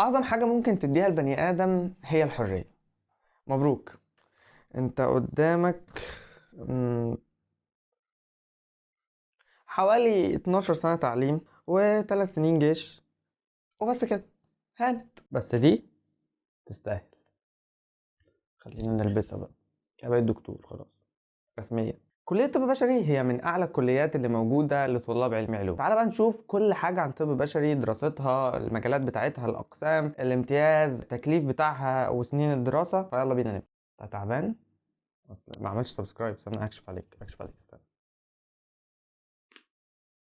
اعظم حاجة ممكن تديها البني ادم هي الحرية. مبروك، انت قدامك مم، حوالي 12 سنة تعليم و3 سنين جيش وبس كده. هانت بس دي تستاهل. خلينا نلبسها بقى، كده بقيت دكتور خلاص رسميا. كلية طب بشري هي من أعلى الكليات اللي موجودة لطلاب علم علوم. تعال بقى نشوف كل حاجة عن طب بشري، دراستها، المجالات بتاعتها، الأقسام، الامتياز، التكليف بتاعها وسنين الدراسة. فيلا بينا نبدأ. أنت تعبان؟ أصل ما عملتش سبسكرايب، استنى أكشف عليك استنى.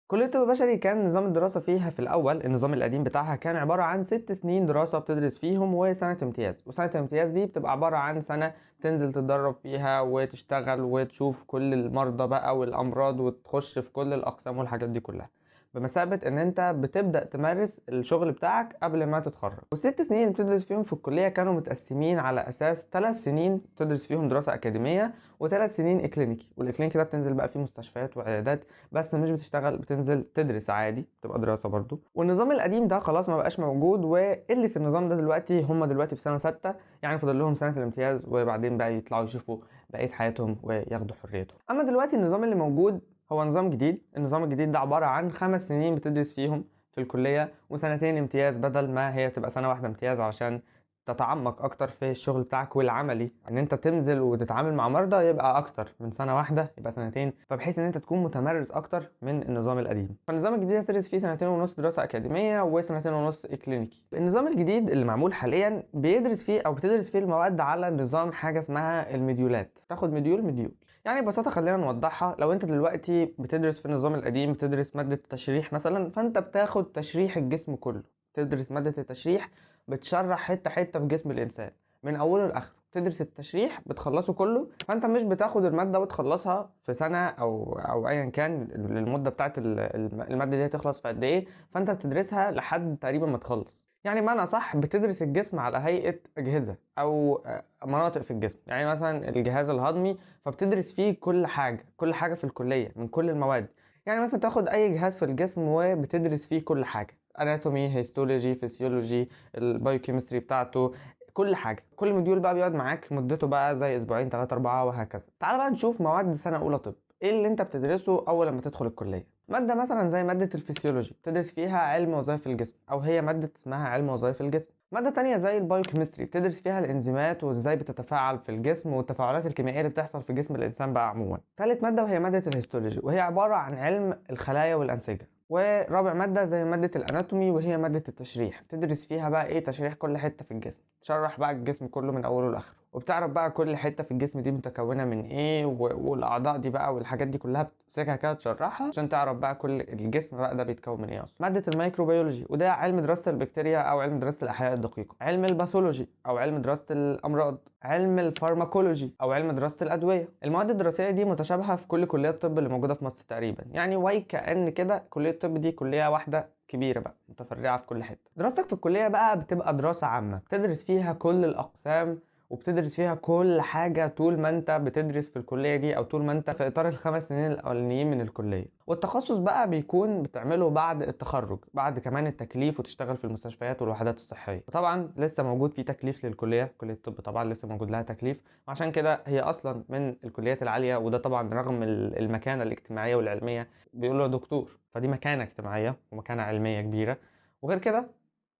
كلية طب بشري كان نظام الدراسة فيها في الأول، النظام القديم بتاعها كان عبارة عن 6 سنين دراسة بتدرس فيهم وسنة امتياز، وسنة الامتياز دي بتبقى عبارة عن سنة تنزل تتدرب فيها وتشتغل وتشوف كل المرضى بقى والأمراض وتخش في كل الأقسام والحاجات دي كلها، بمثابة ان انت بتبدأ تمارس الشغل بتاعك قبل ما تتخرج. والست سنين اللي بتدرس فيهم في الكلية كانوا متقسمين على اساس 3 سنين بتدرس فيهم دراسة اكاديمية و3 سنين اكلينيكي، والاكلينيكي ده بتنزل بقى فيه مستشفيات وعيادات، بس مش بتشتغل، بتنزل تدرس عادي، بتبقى دراسة برضو. والنظام القديم ده خلاص ما بقاش موجود، واللي في النظام ده دلوقتي هم دلوقتي في سنة 6، يعني فاضل لهم سنة الامتياز وبعدين بقى يطلعوا يشوفوا بقية حياتهم وياخدوا حريتهم. اما دلوقتي النظام اللي موجود هو نظام جديد. النظام الجديد ده عبارة عن 5 سنين بتدرس فيهم في الكلية وسنتين امتياز، بدل ما هي تبقى سنة واحدة امتياز، علشان تتعمق اكتر في الشغل بتاعك والعملي، ان انت تنزل وتتعامل مع مرضى يبقى اكتر من سنة واحدة، يبقى سنتين، فبحيث ان انت تكون متمرس اكتر من النظام القديم. فالنظام الجديد هتدرس فيه 2.5 سنين دراسة اكاديمية و2.5 سنين كلينيكي. النظام الجديد اللي معمول حاليا بيدرس فيه او بتدرس فيه المواد على نظام حاجة اسمها المديولات، تاخد مديول. يعني ببساطة خلينا نوضحها. لو انت دلوقتي بتدرس في النظام القديم بتدرس مادة التشريح مثلا، فانت بتاخد تشريح الجسم كله، تدرس مادة التشريح، بتشرح حتة حتة في جسم الإنسان من أوله لآخره، تدرس التشريح بتخلصه كله. فانت مش بتاخد المادة وتخلصها في سنة أو أيا كان المدة بتاعت المادة دي هتخلص في قد إيه، فانت بتدرسها لحد تقريبا ما تخلص. يعني معنى صح بتدرس الجسم على هيئة أجهزة أو مناطق في الجسم، يعني مثلا الجهاز الهضمي فبتدرس فيه كل حاجة في الكلية من كل المواد. يعني مثلا تاخد أي جهاز في الجسم وبتدرس فيه كل حاجة، اناتومي، هيستولوجي، فيسيولوجي، البايوكيمستري بتاعته، كل حاجة. كل موديول بقى بيقعد معاك مدته بقى زي أسبوعين 3 4 وهكذا. تعال بقى نشوف مواد سنة أولى طب، ايه اللي انت بتدرسه اول لما تدخل الكليه. ماده مثلا زي ماده الفسيولوجي بتدرس فيها علم وظائف الجسم، او هي ماده اسمها علم وظائف الجسم. ماده تانية زي البايوكيمستري بتدرس فيها الانزيمات وازاي بتتفاعل في الجسم والتفاعلات الكيميائيه اللي بتحصل في جسم الانسان بقى عموما. ثالث ماده وهي ماده الهيستولوجي، وهي عباره عن علم الخلايا والانسجه. ورابع مادة زي مادة الاناتومي وهي مادة التشريح، تدرس فيها بقى ايه تشريح كل حتة في الجسم، تشرح بقى الجسم كله من اوله لاخره، وبتعرف بقى كل حتة في الجسم دي متكونة من ايه، والاعضاء دي بقى والحاجات دي كلها بتمسكها كده تشرحها عشان تعرف بقى كل الجسم بقى ده بيتكون من ايه اصلا. مادة الميكروبيولوجي، وده علم دراسة البكتيريا او علم دراسة الاحياء الدقيقة. علم الباثولوجي او علم دراسة الامراض. علم الفارماكولوجي او علم دراسة الادوية. المواد الدراسية دي متشابهة في كل كليات الطب اللي موجودة في مصر تقريبا، يعني وكأن كده كلية الطب دي كلية واحدة كبيرة بقى متفرعة في كل حتة. دراستك في الكلية بقى بتبقى دراسة عامة، بتدرس فيها كل الأقسام وبتدرس فيها كل حاجة طول ما انت بتدرس في الكلية دي، او طول ما انت في اطار ال5 سنين الاولانيين من الكلية. والتخصص بقى بيكون بتعمله بعد التخرج، بعد كمان التكليف وتشتغل في المستشفيات والوحدات الصحية. طبعا لسه موجود في تكليف للكلية، كلية الطب طبعا لسه موجود لها تكليف، وعشان كده هي اصلا من الكليات العالية. وده طبعا رغم المكانة الاجتماعية والعلمية، بيقولوا دكتور، فدي مكانة اجتماعية ومكانة علمية كبيرة. وغير كده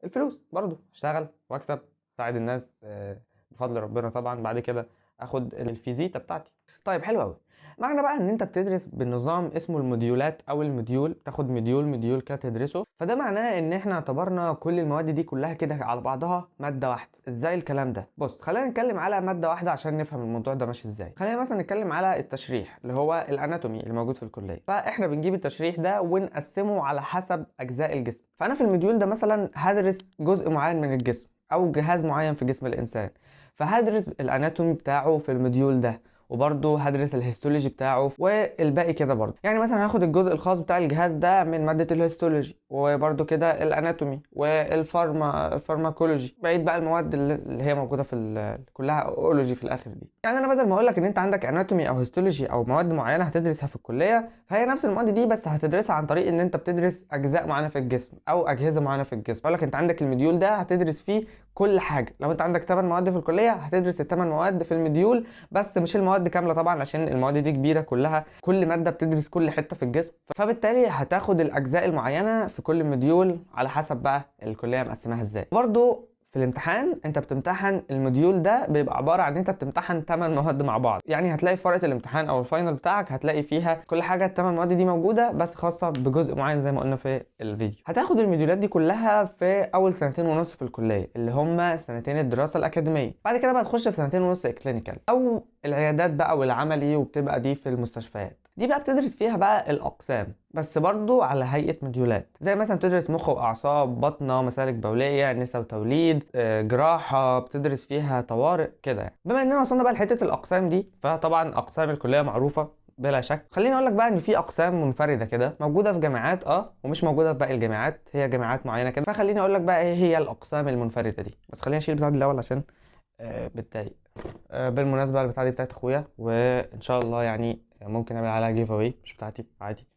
الفلوس برضو، اشتغل واكسب، ساعد الناس بفضل ربنا طبعا، بعد كده اخد الفيزيتا بتاعتي. طيب حلو قوي. معنى بقى ان انت بتدرس بنظام اسمه الموديولات او المديول، تاخد مديول كده تدرسه، فده معناه ان احنا اعتبرنا كل المواد دي كلها كده على بعضها ماده واحده. ازاي الكلام ده؟ بص خلينا نتكلم على ماده واحده عشان نفهم الموضوع ده ماشي ازاي. خلينا مثلا نتكلم على التشريح اللي هو الاناتومي اللي موجود في الكليه. فاحنا بنجيب التشريح ده ونقسمه على حسب اجزاء الجسم. فانا في المديول ده مثلا هدرس جزء معين من الجسم او جهاز معين في جسم الانسان، فهدرس الاناتومي بتاعه في المديول ده، وبرضه هدرس الهيستولوجي بتاعه، والباقي كده برضه. يعني مثلا هاخد الجزء الخاص بتاع الجهاز ده من ماده الهيستولوجي، وبرضه كده الاناتومي والفارماكولوجي، بقيت بقى المواد اللي هي موجوده كلها اولوجي في الاخر دي. يعني انا بدل ما اقول لك ان انت عندك اناتومي او هيستولوجي او مواد معينه هتدرسها في الكليه، فهي نفس المواد دي بس هتدرسها عن طريق ان انت بتدرس اجزاء معينه في الجسم او اجهزه معينه في الجسم. اقول لك انت عندك المديول ده هتدرس فيه كل حاجه. لو انت عندك 8 مواد في الكليه هتدرس ال8 مواد في المديول، بس مش المواد كامله طبعا عشان المواد دي كبيره كلها، كل ماده بتدرس كل حته في الجسم، فبالتالي هتاخد الاجزاء المعينه في كل مديول على حسب بقى الكليه مقسماها ازاي. برضو في الامتحان انت بتمتحن الموديول ده، بيبقى عباره عن انت بتمتحن 8 مواد مع بعض. يعني هتلاقي في ورقه الامتحان او الفاينل بتاعك هتلاقي فيها كل حاجه، ال8 مواد دي موجوده بس خاصه بجزء معين زي ما قلنا في الفيديو. هتاخد الموديولات دي كلها في اول 2.5 سنين في الكليه، اللي هم سنتين الدراسه الاكاديميه. بعد كده بقى تخش في 2.5 سنين كلينيكال او العيادات بقى والعملي، وبتبقى دي في المستشفيات. دي بقى بتدرس فيها بقى الاقسام بس برضو على هيئه مديولات، زي مثلا بتدرس مخ واعصاب، بطنه، مسالك بوليه، نساء وتوليد، جراحه، بتدرس فيها طوارئ كده يعني. بما اننا وصلنا بقى لحته الاقسام دي، فطبعا اقسام الكليه معروفه بلا شك. خليني اقول لك بقى ان في اقسام منفرده كده موجوده في جامعات ومش موجوده في باقي الجامعات، هي جامعات معينه كده. فخليني اقول لك بقى ايه هي الاقسام المنفرده دي. بس خلينا نشيل البتاع دي الاول عشان بتضايق. بالمناسبه البتاعه دي بتاعت اخويا، وان شاء الله يعني ممكن اعمل عليها جيف اواي، مش بتاعتي عادي.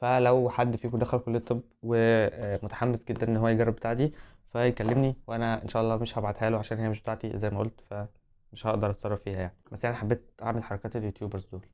فلو حد فيكم دخل كليه الطب ومتحمس جدا ان هو يجرب بتاعتي فيكلمني، وانا ان شاء الله مش هبعتها له عشان هي مش بتاعتي زي ما قلت، فمش هقدر اتصرف فيها يعني. بس يعني حبيت اعمل حركات اليوتيوبرز دول.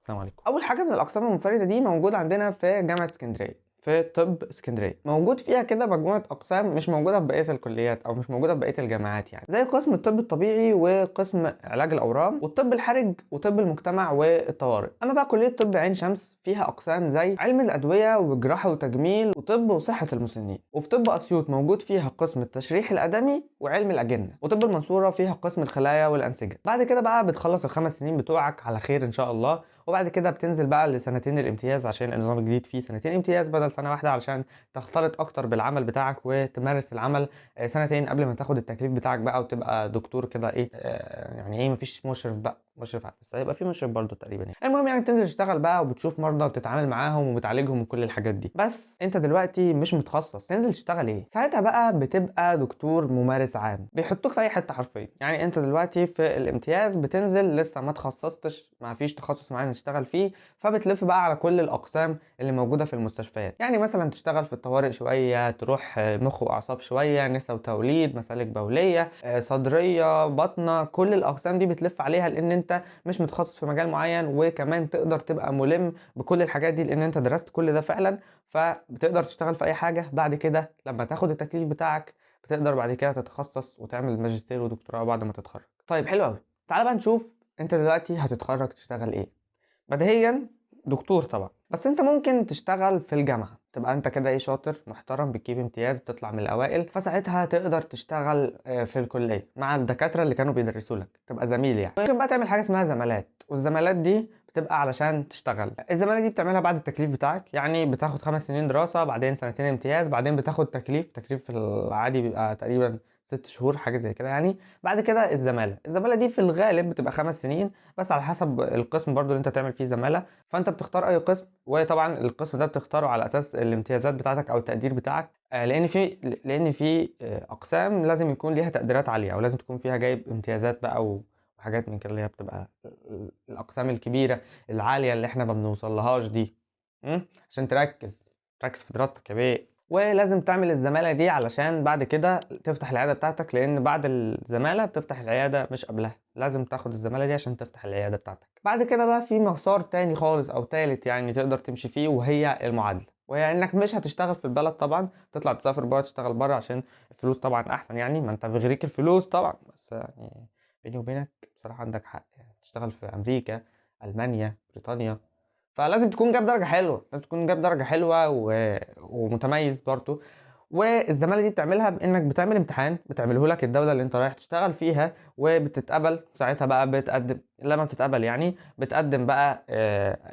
السلام عليكم. اول حاجه من الاقسام المنفرده دي موجوده عندنا في جامعه اسكندريه، في طب اسكندريه. موجود فيها كده مجموعه اقسام مش موجوده في بقيه الكليات او مش موجوده في بقيه الجامعات، يعني زي قسم الطب الطبيعي وقسم علاج الاورام والطب الحرج وطب المجتمع والطوارئ. اما بقى كليه طب عين شمس فيها اقسام زي علم الادويه وجراحه وتجميل وطب وصحه المسنين. وفي طب اسيوط موجود فيها قسم التشريح الادمي وعلم الاجنه. وطب المنصوره فيها قسم الخلايا والانسجه. بعد كده بقى بتخلص ال5 سنين بتوعك على خير ان شاء الله، وبعد كده بتنزل بقى لسنتين الامتياز عشان النظام الجديد فيه سنتين امتياز بدل سنه واحده، علشان تختلط اكتر بالعمل بتاعك وتمارس العمل سنتين قبل ما تاخد التكليف بتاعك بقى وتبقى دكتور كده ايه يعني ايه، مفيش مشرف بقى، مشرف بس هيبقى في مشرف برضه تقريبا يعني. المهم يعني بتنزل تشتغل بقى وبتشوف مرضى وبتتعامل معاهم وبتعالجهم وكل الحاجات دي. بس انت دلوقتي مش متخصص، تنزل تشتغل ايه ساعتها بقى؟ بتبقى دكتور ممارس عام، بيحطوك في اي حته حرفيا. يعني انت دلوقتي في الامتياز بتنزل لسه ما تخصصتش، ما فيش تخصص معين تشتغل فيه، فبتلف بقى على كل الاقسام اللي موجوده في المستشفيات. يعني مثلا تشتغل في الطوارئ شويه، تروح مخ واعصاب شويه، نساء وتوليد، مسالك بوليه، صدريه، بطنه، كل الاقسام دي بتلف عليها لان انت مش متخصص في مجال معين، وكمان تقدر تبقى ملم بكل الحاجات دي لان انت درست كل ده فعلا. فبتقدر تشتغل في اي حاجه. بعد كده لما تاخد التكليف بتاعك بتقدر بعد كده تتخصص وتعمل ماجستير ودكتوراه بعد ما تتخرج. طيب حلو قوي. تعال بقى نشوف انت دلوقتي هتتخرج تشتغل ايه. بديهيا دكتور طبعا، بس انت ممكن تشتغل في الجامعه، تبقى انت كده ايه شاطر محترم بتجيب امتياز بتطلع من الاوائل، فساعتها تقدر تشتغل في الكليه مع الدكاتره اللي كانوا بيدرسوا لك، تبقى زميل يعني. ممكن بقى تعمل حاجه اسمها زمالات، والزمالات دي بتبقى علشان تشتغل. الزماله دي بتعملها بعد التكليف بتاعك، يعني بتاخد 5 سنين دراسه، بعدين سنتين امتياز، بعدين بتاخد تكليف في العادي بيبقى تقريبا 6 شهور حاجه زي كده يعني. بعد كده الزماله دي في الغالب بتبقى 5 سنين، بس على حسب القسم برضو اللي انت تعمل فيه زماله. فانت بتختار اي قسم، وطبعا القسم ده بتختاره على اساس الامتيازات بتاعتك او التقدير بتاعك، لان في اقسام لازم يكون ليها تقديرات عاليه، او لازم تكون فيها جايب امتيازات بقى وحاجات من كده، اللي هي بتبقى الاقسام الكبيره العاليه اللي احنا ما بنوصلهاش دي. عشان تركز في دراستك يا بيه. ولازم تعمل الزمالة دي علشان بعد كده تفتح العيادة بتاعتك، لأن بعد الزمالة بتفتح العيادة مش قبلها. لازم تاخد الزمالة دي عشان تفتح العيادة بتاعتك. بعد كده بقى في مسار تاني خالص أو تالت يعني تقدر تمشي فيه، وهي المعادلة. وهي إنك مش هتشتغل في البلد طبعا، تطلع تسافر بره تشتغل بره عشان الفلوس طبعا أحسن، يعني ما أنت بيغريك الفلوس طبعا. بس يعني بيني وبينك بصراحة عندك حق، يعني تشتغل في أمريكا، ألمانيا، بريطانيا، فلازم تكون جاب درجة حلوة، لازم تكون جاب درجة حلوة ومتميز برضو. والزمالة دي بتعملها بانك بتعمل امتحان بتعمله لك الدولة اللي انت رايح تشتغل فيها، وبتتقبل ساعتها بقى بتقدم. لما بتتقبل يعني بتقدم بقى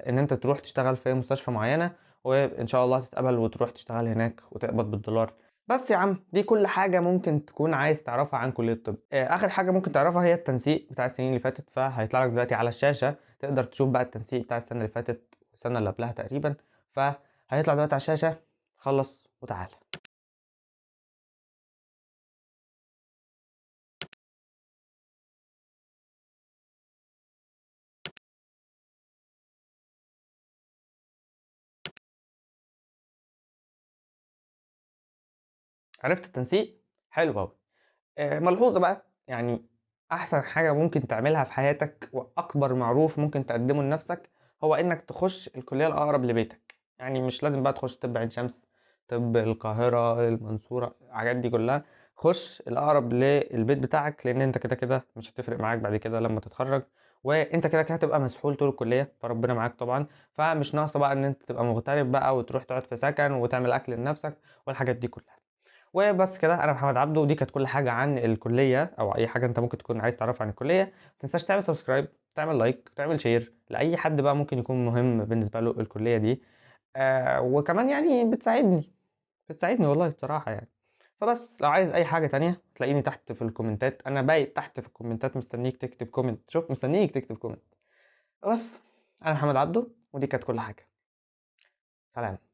ان انت تروح تشتغل في مستشفى معينة، وان شاء الله تتقبل وتروح تشتغل هناك وتقبض بالدولار. بس يا عم دي كل حاجة ممكن تكون عايز تعرفها عن كلية الطب. آخر حاجة ممكن تعرفها هي التنسيق بتاع السنين اللي فاتت، فهيطلع لك دلوقتي على الشاشة تقدر تشوف بقى التنسيق بتاع السنة اللي فاتت والسنة اللي قبلها تقريبًا، فهيطلع دلوقتي على الشاشة، خلّص وتعالَ. عرفت التنسيق؟ حلو أوي. ملحوظة بقى، يعني أحسن حاجة ممكن تعملها في حياتك وأكبر معروف ممكن تقدّمه لنفسك، هو إنك تخش الكلية الأقرب لبيتك، يعني مش لازم بقى تخش طِب عين شمس، طِب القاهرة، المنصورة، الحاجات دي كلّها، خُش الأقرب للبيت بتاعك، لإن أنت كده مش هتفرق معاك بعد كده لمّا تتخرّج، وأنت كده هتبقى مسحول طول الكلية، فربنا معاك طبعًا، فمش ناقصة بقى إن أنت تبقى مغترب بقى وتروح تقعد في سكن وتعمل أكل لنفسك والحاجات دي كلّها. وبس كده، أنا محمد عبده، ودي كانت كل حاجة عن الكلية أو أي حاجة أنت ممكن تكون عايز تعرفها عن الكلية. ما تنساش تعمل سبسكرايب، تعمل لايك، تعمل شير لأي حد بقى ممكن يكون مهم بالنسبة له الكلية دي. وكمان يعني بتساعدني والله بصراحة يعني. فبس لو عايز أي حاجة تانية تلاقيني تحت في الكومنتات، أنا بايت تحت في الكومنتات مستنيك تكتب كومنت، شوف مستنيك تكتب كومنت. بس أنا محمد عبده ودي كانت كل حاجة. سلام.